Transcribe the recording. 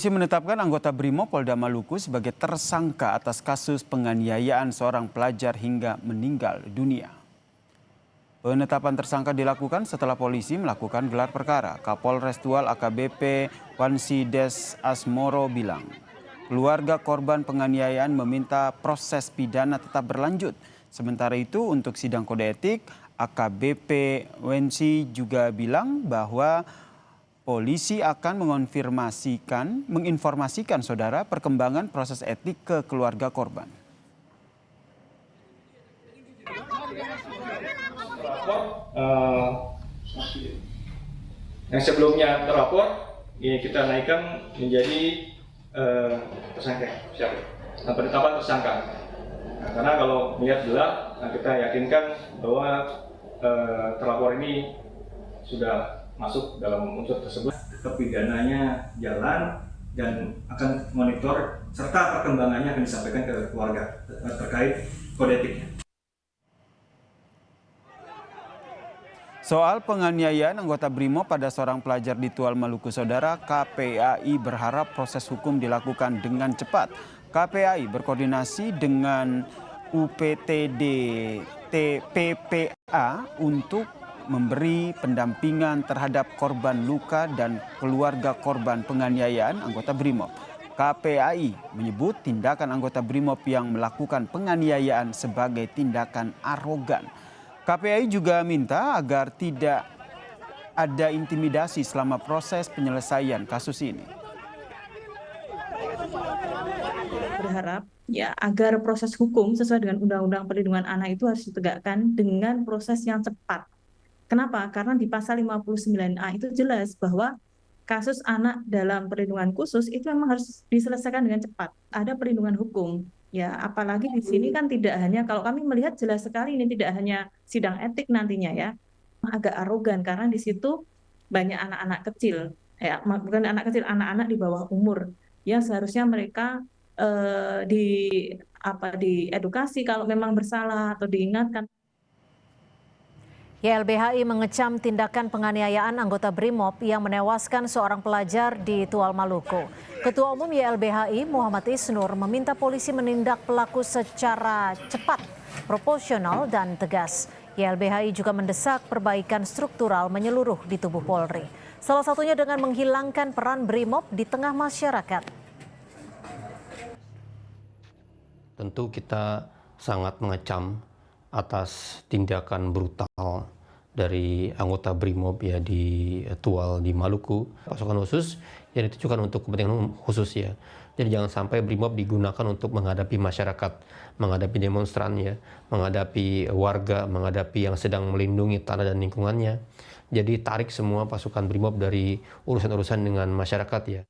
Polisi menetapkan anggota Brimob Polda Maluku sebagai tersangka atas kasus penganiayaan seorang pelajar hingga meninggal dunia. Penetapan tersangka dilakukan setelah polisi melakukan gelar perkara. Kapolres Tual AKBP Wansides Asmoro bilang, keluarga korban penganiayaan meminta proses pidana tetap berlanjut. Sementara itu untuk sidang kode etik, AKBP Wansi juga bilang bahwa polisi akan menginformasikan saudara perkembangan proses etik ke keluarga korban. Yang sebelumnya terlapor, ini kita naikkan menjadi tersangka. Siapa? Penetapan tersangka. Nah, karena kalau melihat gelar, kita yakinkan bahwa terlapor ini sudah masuk dalam unsur tersebut. Pidananya jalan dan akan monitor serta perkembangannya akan disampaikan ke keluarga terkait kode etiknya. Soal penganiayaan anggota Brimob pada seorang pelajar di Tual Maluku saudara, KPAI berharap proses hukum dilakukan dengan cepat. KPAI berkoordinasi dengan UPTD TPPA untuk memberi pendampingan terhadap korban luka dan keluarga korban penganiayaan anggota Brimob. KPAI menyebut tindakan anggota Brimob yang melakukan penganiayaan sebagai tindakan arogan. KPAI juga minta agar tidak ada intimidasi selama proses penyelesaian kasus ini. Berharap ya agar proses hukum sesuai dengan Undang-Undang Perlindungan Anak itu harus ditegakkan dengan proses yang cepat. Kenapa? Karena di pasal 59A itu jelas bahwa kasus anak dalam perlindungan khusus itu memang harus diselesaikan dengan cepat. Ada perlindungan hukum. Ya, apalagi di sini kan tidak hanya, kalau kami melihat jelas sekali ini tidak hanya sidang etik nantinya ya. Agak arogan karena di situ banyak anak-anak kecil. Ya, bukan anak kecil, anak-anak di bawah umur yang seharusnya mereka diedukasi kalau memang bersalah atau diingatkan. YLBHI mengecam tindakan penganiayaan anggota Brimob yang menewaskan seorang pelajar di Tual Maluku. Ketua Umum YLBHI Muhammad Isnur meminta polisi menindak pelaku secara cepat, proporsional dan tegas. YLBHI juga mendesak perbaikan struktural menyeluruh di tubuh Polri. Salah satunya dengan menghilangkan peran Brimob di tengah masyarakat. Tentu kita sangat mengecam atas tindakan brutal dari anggota Brimob ya di Tual di Maluku, pasukan khusus yang ditujukan untuk kepentingan khusus ya. Jadi jangan sampai Brimob digunakan untuk menghadapi masyarakat, menghadapi demonstran ya, menghadapi warga, menghadapi yang sedang melindungi tanah dan lingkungannya. Jadi tarik semua pasukan Brimob dari urusan-urusan dengan masyarakat ya.